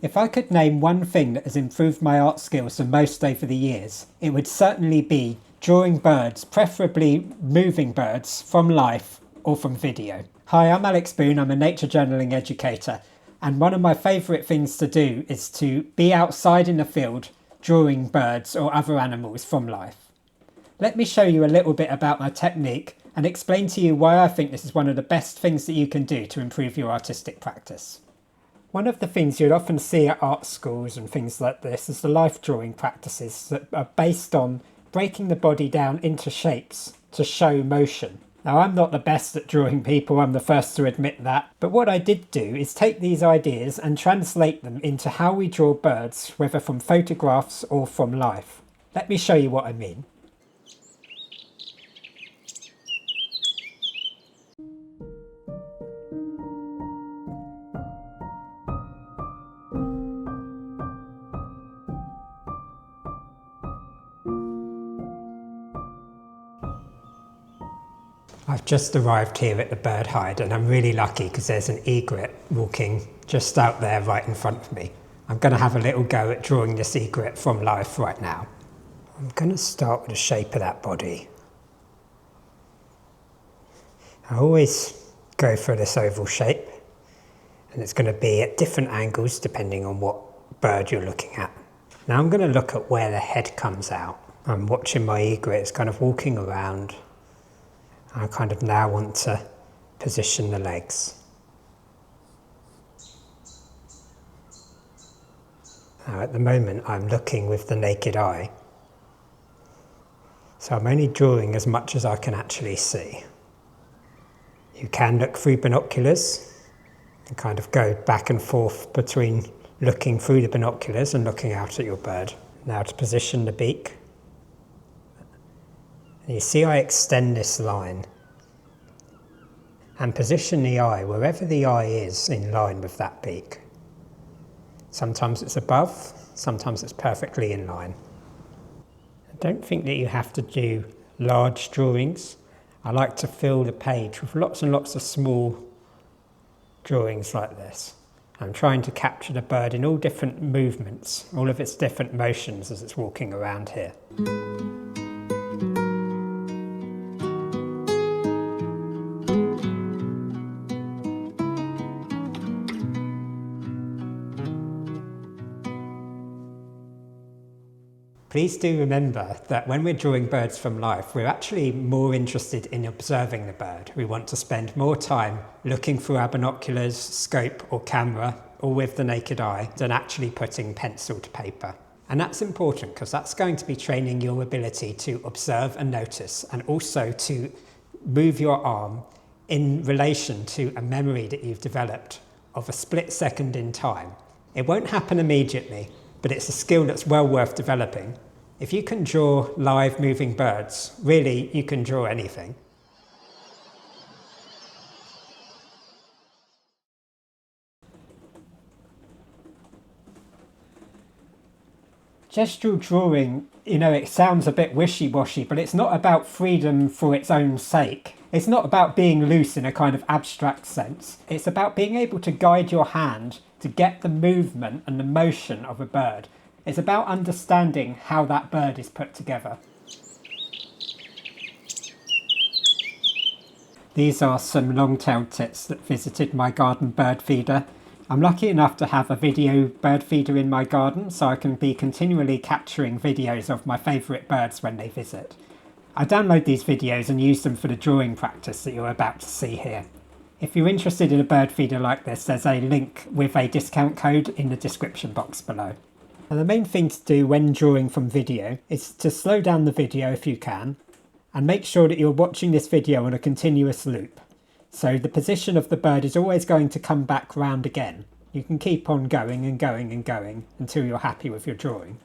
If I could name one thing that has improved my art skills the most over the years, it would certainly be drawing birds, preferably moving birds, from life or from video. Hi, I'm Alex Boone, I'm a nature journaling educator, and one of my favourite things to do is to be outside in the field drawing birds or other animals from life. Let me show you a little bit about my technique and explain to you why I think this is one of the best things that you can do to improve your artistic practice. One of the things you'll often see at art schools and things like this is the life drawing practices that are based on breaking the body down into shapes to show motion. Now, I'm not the best at drawing people, I'm the first to admit that, but what I did do is take these ideas and translate them into how we draw birds, whether from photographs or from life. Let me show you what I mean. I've just arrived here at the bird hide and I'm really lucky because there's an egret walking just out there right in front of me. I'm going to have a little go at drawing this egret from life right now. I'm going to start with the shape of that body. I always go for this oval shape, and it's going to be at different angles depending on what bird you're looking at. Now I'm going to look at where the head comes out. I'm watching my egret, it's kind of walking around. I kind of now want to position the legs. Now at the moment I'm looking with the naked eye, so I'm only drawing as much as I can actually see. You can look through binoculars and kind of go back and forth between looking through the binoculars and looking out at your bird. Now to position the beak. And you see I extend this line and position the eye wherever the eye is in line with that beak. Sometimes it's above, sometimes it's perfectly in line. I don't think that you have to do large drawings. I like to fill the page with lots and lots of small drawings like this. I'm trying to capture the bird in all different movements, all of its different motions as it's walking around here. Please do remember that when we're drawing birds from life, we're actually more interested in observing the bird. We want to spend more time looking through our binoculars, scope or camera, or with the naked eye, than actually putting pencil to paper. And that's important because that's going to be training your ability to observe and notice, and also to move your arm in relation to a memory that you've developed of a split second in time. It won't happen immediately, but it's a skill that's well worth developing. If you can draw live moving birds, really you can draw anything. Gestural drawing, it sounds a bit wishy-washy, but it's not about freedom for its own sake. It's not about being loose in a kind of abstract sense. It's about being able to guide your hand to get the movement and the motion of a bird. It's about understanding how that bird is put together. These are some long-tailed tits that visited my garden bird feeder. I'm lucky enough to have a video bird feeder in my garden, so I can be continually capturing videos of my favourite birds when they visit. I download these videos and use them for the drawing practice that you're about to see here. If you're interested in a bird feeder like this, there's a link with a discount code in the description box below. And the main thing to do when drawing from video is to slow down the video if you can, and make sure that you're watching this video on a continuous loop. So the position of the bird is always going to come back round again. You can keep on going and going and going until you're happy with your drawing.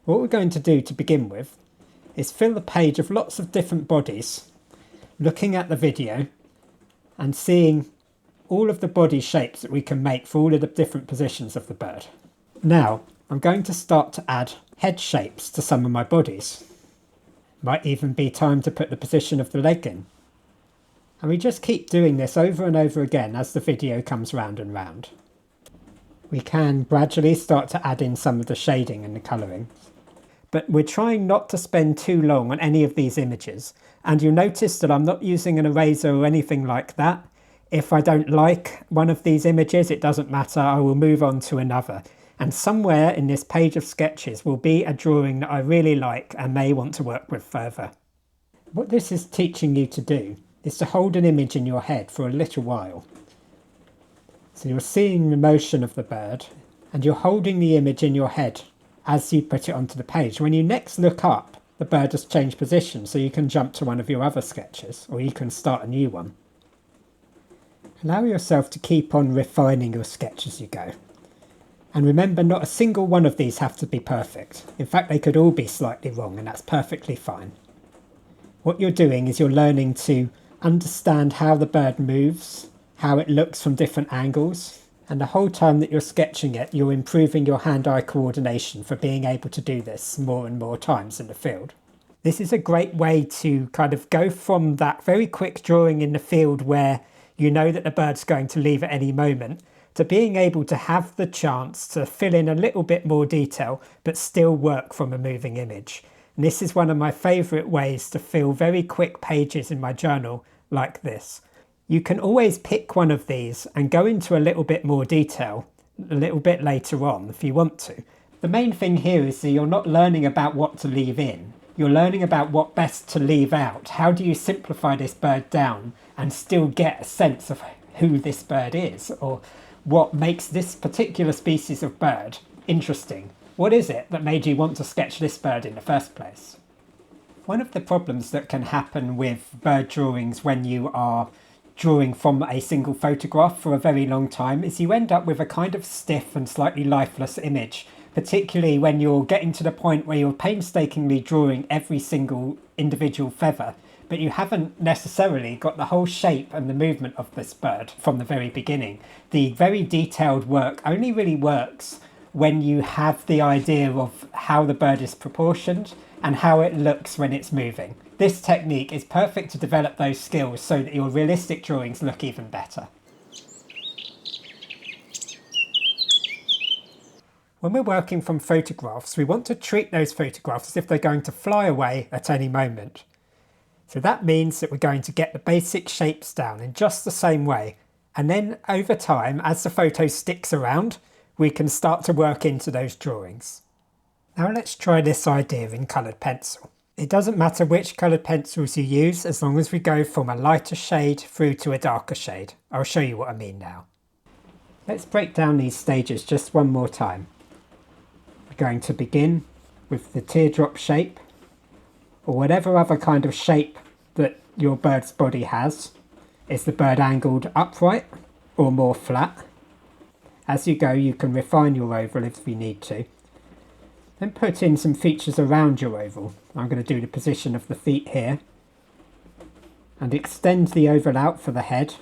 What we're going to do to begin with is fill the page of lots of different bodies, looking at the video and seeing all of the body shapes that we can make for all of the different positions of the bird. Now, I'm going to start to add head shapes to some of my bodies. Might even be time to put the position of the leg in. And we just keep doing this over and over again as the video comes round and round. We can gradually start to add in some of the shading and the colouring. But we're trying not to spend too long on any of these images. And you'll notice that I'm not using an eraser or anything like that. If I don't like one of these images, it doesn't matter, I will move on to another. And somewhere in this page of sketches will be a drawing that I really like and may want to work with further. What this is teaching you to do is to hold an image in your head for a little while. So you're seeing the motion of the bird and you're holding the image in your head as you put it onto the page. When you next look up, the bird has changed position, so you can jump to one of your other sketches or you can start a new one. Allow yourself to keep on refining your sketch as you go. And remember, not a single one of these have to be perfect. In fact, they could all be slightly wrong, and that's perfectly fine. What you're doing is you're learning to understand how the bird moves, how it looks from different angles, and the whole time that you're sketching it, you're improving your hand-eye coordination for being able to do this more and more times in the field. This is a great way to kind of go from that very quick drawing in the field where you know that the bird's going to leave at any moment, to being able to have the chance to fill in a little bit more detail, but still work from a moving image. And this is one of my favourite ways to fill very quick pages in my journal like this. You can always pick one of these and go into a little bit more detail a little bit later on if you want to. The main thing here is that you're not learning about what to leave in. You're learning about what best to leave out. How do you simplify this bird down and still get a sense of who this bird is, or what makes this particular species of bird interesting? What is it that made you want to sketch this bird in the first place? One of the problems that can happen with bird drawings when you are drawing from a single photograph for a very long time is you end up with a kind of stiff and slightly lifeless image, particularly when you're getting to the point where you're painstakingly drawing every single individual feather, but you haven't necessarily got the whole shape and the movement of this bird from the very beginning. The very detailed work only really works when you have the idea of how the bird is proportioned and how it looks when it's moving. This technique is perfect to develop those skills so that your realistic drawings look even better. When we're working from photographs, we want to treat those photographs as if they're going to fly away at any moment. So that means that we're going to get the basic shapes down in just the same way. And then over time, as the photo sticks around, we can start to work into those drawings. Now let's try this idea in coloured pencil. It doesn't matter which coloured pencils you use, as long as we go from a lighter shade through to a darker shade. I'll show you what I mean now. Let's break down these stages just one more time. We're going to begin with the teardrop shape, or whatever other kind of shape that your bird's body has. Is the bird angled upright or more flat? As you go, you can refine your oval if you need to. Then put in some features around your oval. I'm going to do the position of the feet here. And extend the oval out for the head.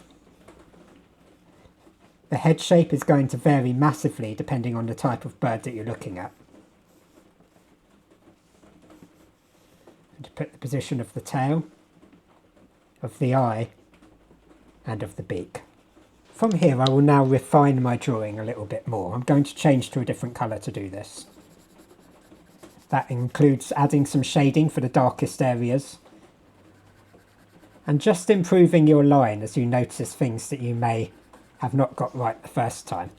The head shape is going to vary massively depending on the type of bird that you're looking at. And to put the position of the tail, of the eye, and of the beak. From here I will now refine my drawing a little bit more. I'm going to change to a different colour to do this. That includes adding some shading for the darkest areas and just improving your line as you notice things that you may have not got right the first time.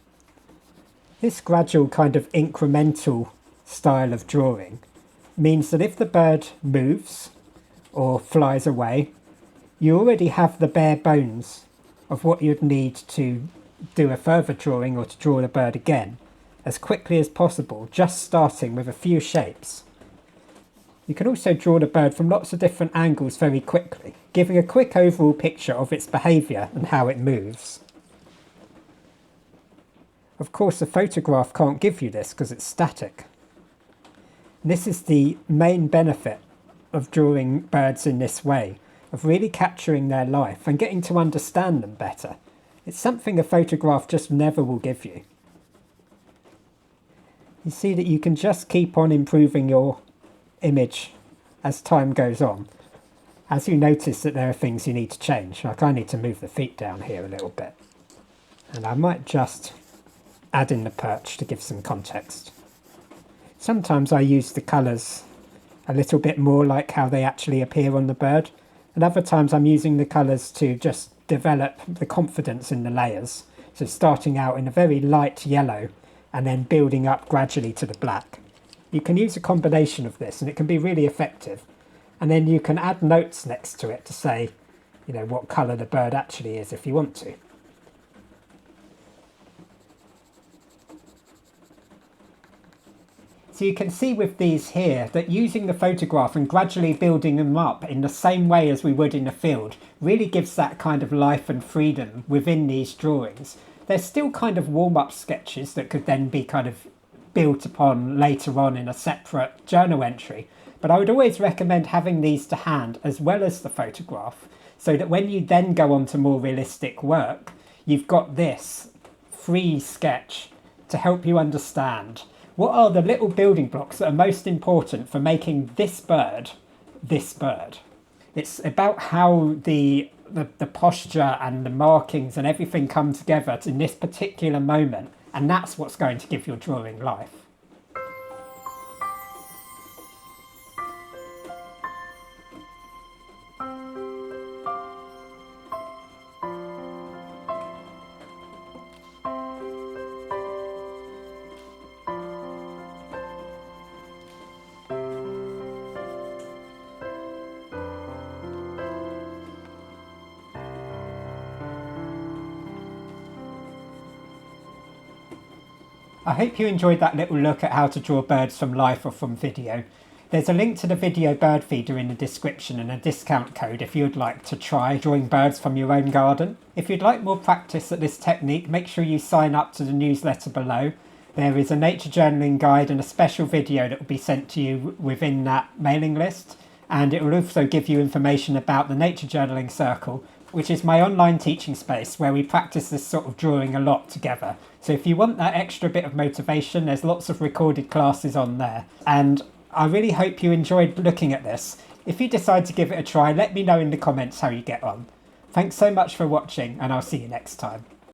This gradual kind of incremental style of drawing means that if the bird moves or flies away, you already have the bare bones of what you'd need to do a further drawing or to draw the bird again as quickly as possible, just starting with a few shapes. You can also draw the bird from lots of different angles very quickly, giving a quick overall picture of its behaviour and how it moves. Of course, a photograph can't give you this because it's static. And this is the main benefit of drawing birds in this way, of really capturing their life and getting to understand them better. It's something a photograph just never will give you. You see that you can just keep on improving your image as time goes on. As you notice that there are things you need to change, like I need to move the feet down here a little bit. And I might just add in the perch to give some context. Sometimes I use the colours a little bit more like how they actually appear on the bird, and other times I'm using the colours to just develop the confidence in the layers. So starting out in a very light yellow and then building up gradually to the black. You can use a combination of this and it can be really effective. And then you can add notes next to it to say, you know, what colour the bird actually is if you want to. So you can see with these here that using the photograph and gradually building them up in the same way as we would in a field really gives that kind of life and freedom within these drawings. They're still kind of warm-up sketches that could then be kind of built upon later on in a separate journal entry. But I would always recommend having these to hand as well as the photograph, so that when you then go on to more realistic work, you've got this free sketch to help you understand what are the little building blocks that are most important for making this bird this bird. It's about how the posture and the markings and everything come together in this particular moment, and that's what's going to give your drawing life. I hope you enjoyed that little look at how to draw birds from life or from video. There's a link to the video bird feeder in the description and a discount code if you'd like to try drawing birds from your own garden. If you'd like more practice at this technique, make sure you sign up to the newsletter below. There is a nature journaling guide and a special video that will be sent to you within that mailing list. And it will also give you information about the Nature Journaling Circle, which is my online teaching space where we practice this sort of drawing a lot together. So if you want that extra bit of motivation, there's lots of recorded classes on there. And I really hope you enjoyed looking at this. If you decide to give it a try, let me know in the comments how you get on. Thanks so much for watching, and I'll see you next time.